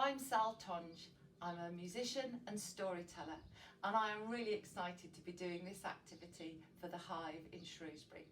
I'm Sal Tonge. I'm a musician and storyteller, and I am really excited to be doing this activity for the Hive in Shrewsbury.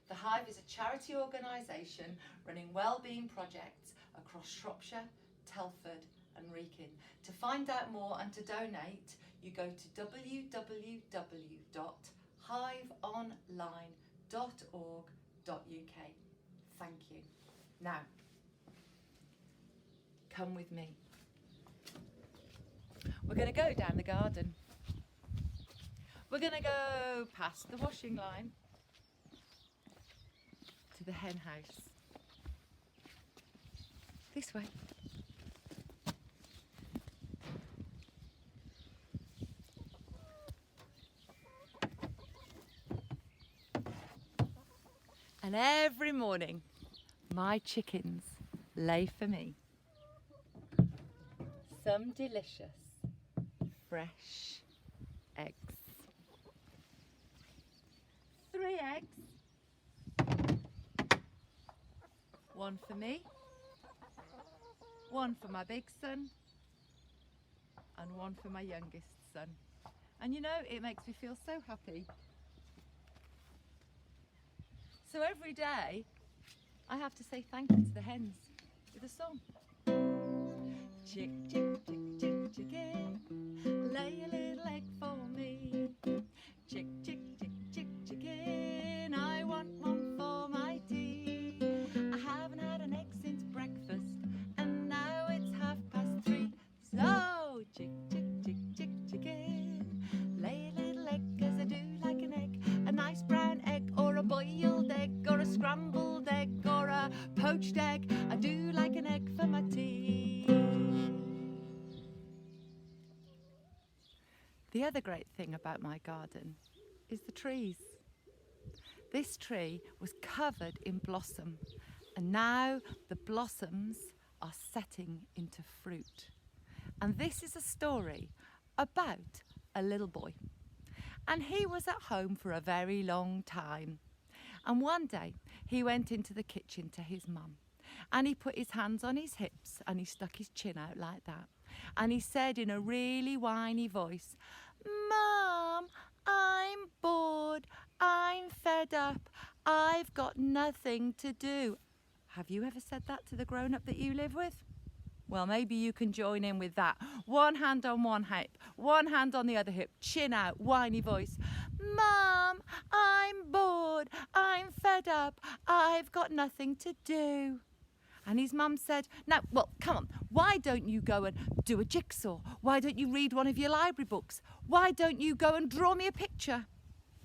The Hive is a charity organisation running wellbeing projects across Shropshire, Telford and Wrekin. To find out more and to donate, you go to www.hiveonline.org.uk. Thank you. Now, come with me. We're going to go down the garden. We're going to go past the washing line to the hen house. This way. And every morning, my chickens lay for me some delicious, fresh eggs. 3 eggs. 1 for me, 1 for my big son, and 1 for my youngest son. And you know, it makes me feel so happy. So every day, I have to say thank you to the hens with a song. Chick, chick, chick, chick, chicken, lay a little egg for me. Chick, chick, chick, chick, chicken, I want 1 for my tea. I haven't had an egg since breakfast, and now it's 3:30. So, chick, chick, chick, chick, chicken, lay a little egg, 'cause I do like an egg. A nice brown egg, or a boiled egg, or a scrambled egg, or a poached egg. I do like an egg for my tea. The other great thing about my garden is the trees. This tree was covered in blossom, and now the blossoms are setting into fruit. And this is a story about a little boy. And he was at home for a very long time. And one day he went into the kitchen to his mum, and he put his hands on his hips and he stuck his chin out like that. And he said in a really whiny voice, "Mum, I'm bored, I'm fed up, I've got nothing to do." Have you ever said that to the grown-up that you live with? Well, maybe you can join in with that. 1 hand on one hip, 1 hand on the other hip, chin out, whiny voice. "Mum, I'm bored, I'm fed up, I've got nothing to do." And his mum said, "Now, well, come on, why don't you go and do a jigsaw? Why don't you read one of your library books? Why don't you go and draw me a picture?"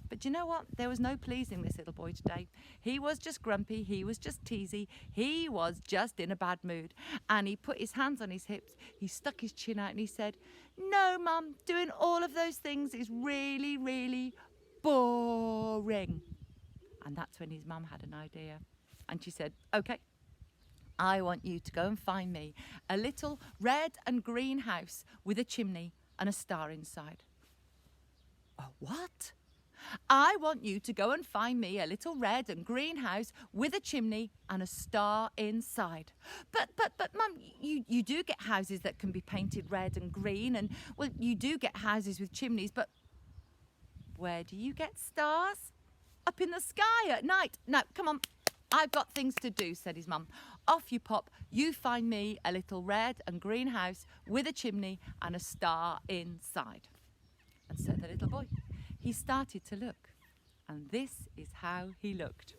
But you know what? There was no pleasing this little boy today. He was just grumpy, he was just teasy, he was just in a bad mood. And he put his hands on his hips, he stuck his chin out and he said, "No, Mum, doing all of those things is really, really boring." And that's when his mum had an idea. And she said, "Okay, I want you to go and find me a little red and green house with a chimney and a star inside." "A what?" "I want you to go and find me a little red and green house with a chimney and a star inside." But Mum, you do get houses that can be painted red and green, and, well, you do get houses with chimneys, but where do you get stars? Up in the sky at night. No, come on. "I've got things to do," said his mum. "Off you pop. You find me a little red and green house with a chimney and a star inside." And so the little boy, he started to look. And this is how he looked.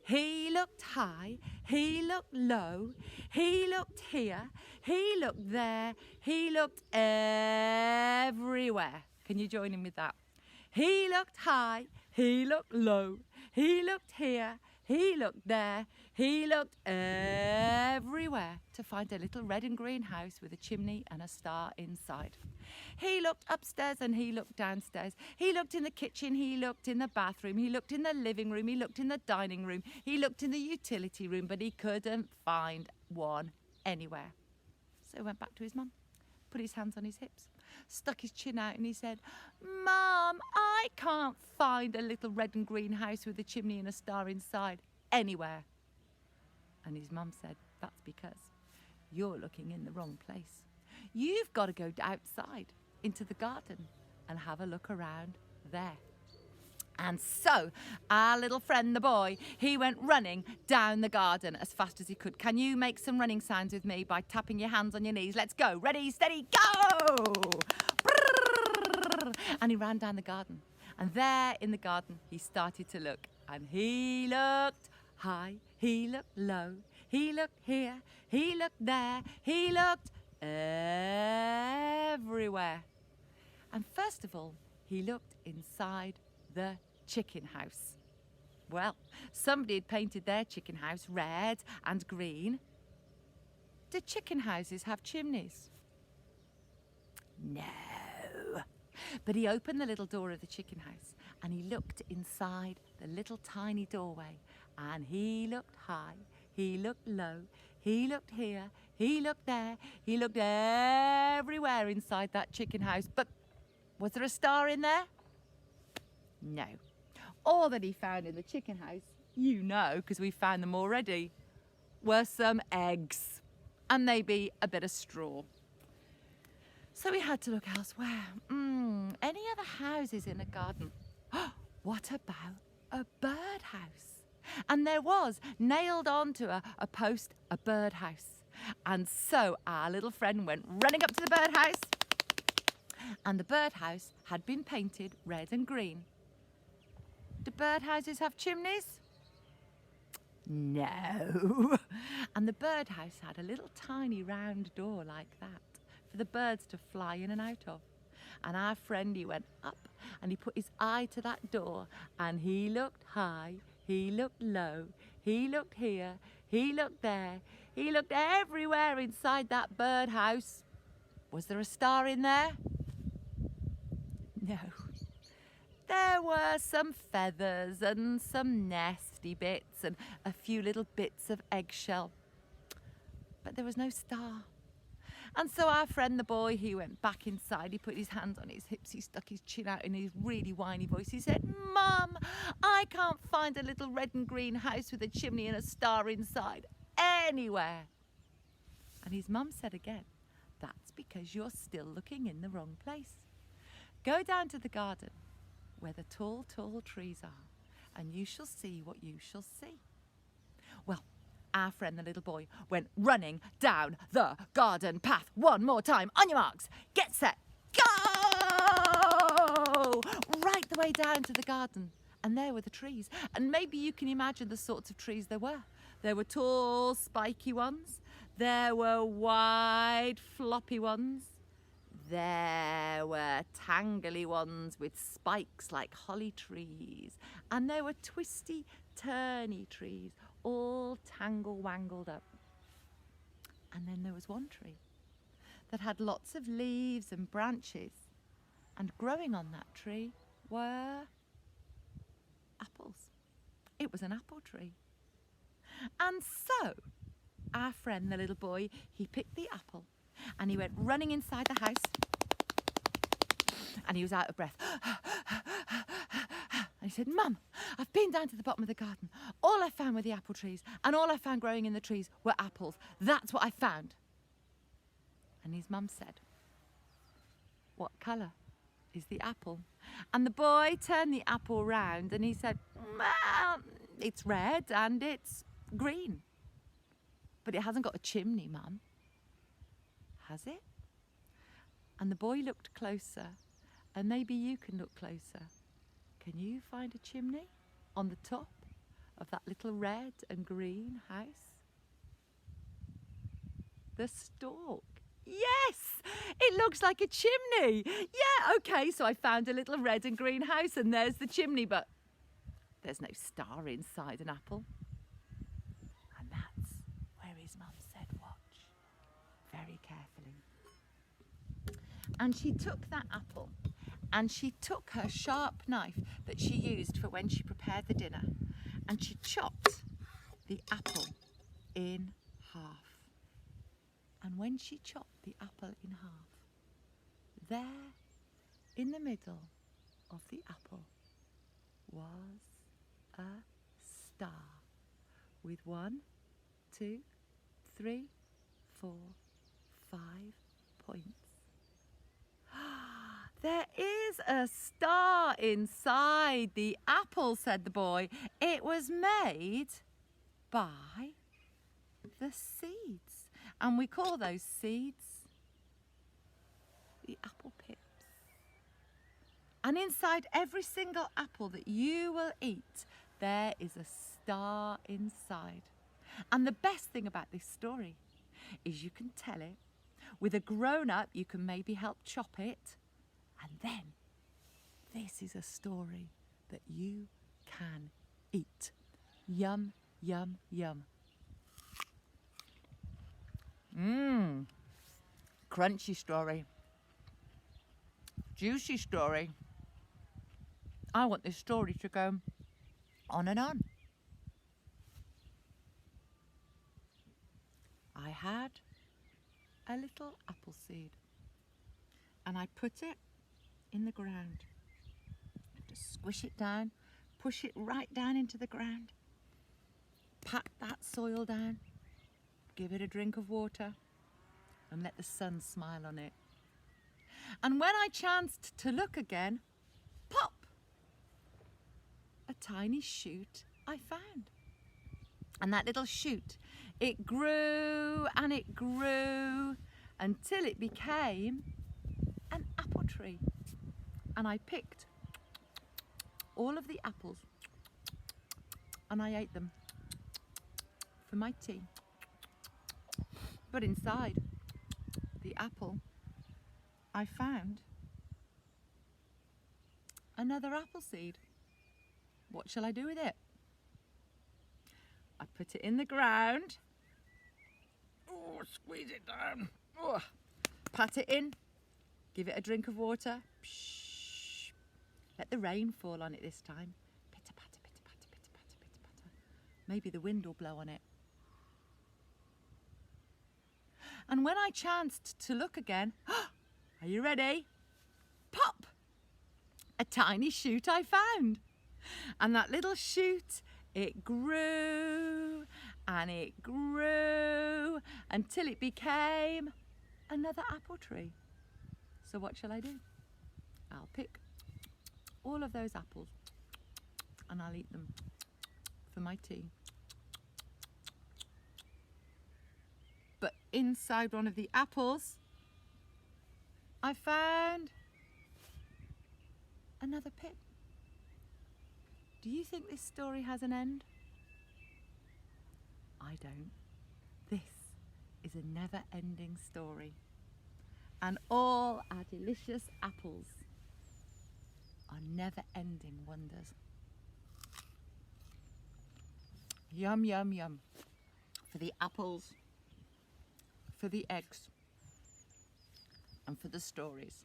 He looked high, he looked low, he looked here, he looked there, he looked everywhere. Can you join in with that? He looked high, he looked low, he looked here, he looked there, he looked everywhere to find a little red and green house with a chimney and a star inside. He looked upstairs and he looked downstairs. He looked in the kitchen, he looked in the bathroom, he looked in the living room, he looked in the dining room, he looked in the utility room, but he couldn't find one anywhere. So he went back to his mum, put his hands on his hips, stuck his chin out and he said, "Mum, I can't find a little red and green house with a chimney and a star inside anywhere." And his mum said, "That's because you're looking in the wrong place. You've got to go outside into the garden and have a look around there. And so our little friend, the boy, he went running down the garden as fast as he could. Can you make some running sounds with me by tapping your hands on your knees? Let's go. Ready, steady, go! And he ran down the garden. And there in the garden, he started to look. And he looked high, he looked low, he looked here, he looked there, he looked everywhere. And first of all, he looked inside the chicken house. Well, somebody had painted their chicken house red and green. Do chicken houses have chimneys? No. But he opened the little door of the chicken house and he looked inside the little tiny doorway, and he looked high, he looked low, he looked here, he looked there, he looked everywhere inside that chicken house. But was there a star in there? No. All that he found in the chicken house, you know, because we found them already, were some eggs and maybe a bit of straw. So we had to look elsewhere. Any other houses in a garden? What about a birdhouse? And there was, nailed onto a post, a birdhouse. And so our little friend went running up to the birdhouse, and the birdhouse had been painted red and green. Do birdhouses have chimneys? No. And the birdhouse had a little tiny round door like that for the birds to fly in and out of. And our friend, he went up and he put his eye to that door, and he looked high, he looked low, he looked here, he looked there, he looked everywhere inside that birdhouse. Was there a star in there? No. There were some feathers and some nesty bits and a few little bits of eggshell, but there was no star. And so our friend, the boy, he went back inside, he put his hands on his hips, he stuck his chin out in his really whiny voice. He said, "Mum, I can't find a little red and green house with a chimney and a star inside anywhere." And his mum said again, "That's because you're still looking in the wrong place. Go down to the garden where the tall, tall trees are, and you shall see what you shall see." Well, our friend, the little boy, went running down the garden path one more time. On your marks, get set, go! Right the way down to the garden. And there were the trees. And maybe you can imagine the sorts of trees there were. There were tall, spiky ones. There were wide, floppy ones. There were tangly ones with spikes like holly trees. And there were twisty, turny trees, all tangle-wangled up. And then there was one tree that had lots of leaves and branches, and growing on that tree were apples. It was an apple tree. And so our friend, the little boy, he picked the apple and he went running inside the house, and he was out of breath. And he said, "Mum, I've been down to the bottom of the garden. All I found were the apple trees, and all I found growing in the trees were apples. That's what I found." And his mum said, "What colour is the apple?" And the boy turned the apple round and he said, "Well, it's red and it's green. But it hasn't got a chimney, Mum." "Has it?" And the boy looked closer, and maybe you can look closer. Can you find a chimney on the top of that little red and green house? The stalk. Yes, it looks like a chimney. Yeah, okay, so I found a little red and green house and there's the chimney, but there's no star inside an apple. And that's where his mum said, "Watch very carefully." And she took that apple, and she took her sharp knife that she used for when she prepared the dinner, and she chopped the apple in half. And when she chopped the apple in half, there in the middle of the apple was a star with 1, 2, 3, 4, 5 points. There is a star inside the apple, said the boy. It was made by the seeds. And we call those seeds the apple pips. And inside every single apple that you will eat, there is a star inside. And the best thing about this story is you can tell it. With a grown-up, you can maybe help chop it. And then, this is a story that you can eat. Yum, yum, yum. Crunchy story. Juicy story. I want this story to go on and on. I had a little apple seed and I put it in the ground. Just squish it down, push it right down into the ground, pat that soil down, give it a drink of water and let the sun smile on it. And when I chanced to look again, pop! A tiny shoot I found. And that little shoot, it grew and it grew until it became an apple tree. And I picked all of the apples and I ate them for my tea. But inside the apple, I found another apple seed. What shall I do with it? I put it in the ground. Oh, squeeze it down. Oh, pat it in. Give it a drink of water. Psh. Let the rain fall on it this time. Pitter patter, pitter patter, pitter patter, pitter patter. Maybe the wind will blow on it. And when I chanced to look again, are you ready? Pop! A tiny shoot I found. And that little shoot, it grew and it grew until it became another apple tree. So what shall I do? I'll pick all of those apples and I'll eat them for my tea. But inside one of the apples, I found another pip. Do you think this story has an end? I don't. This is a never-ending story. And all our delicious apples are never-ending wonders. Yum, yum, yum. For the apples, for the eggs, and for the stories.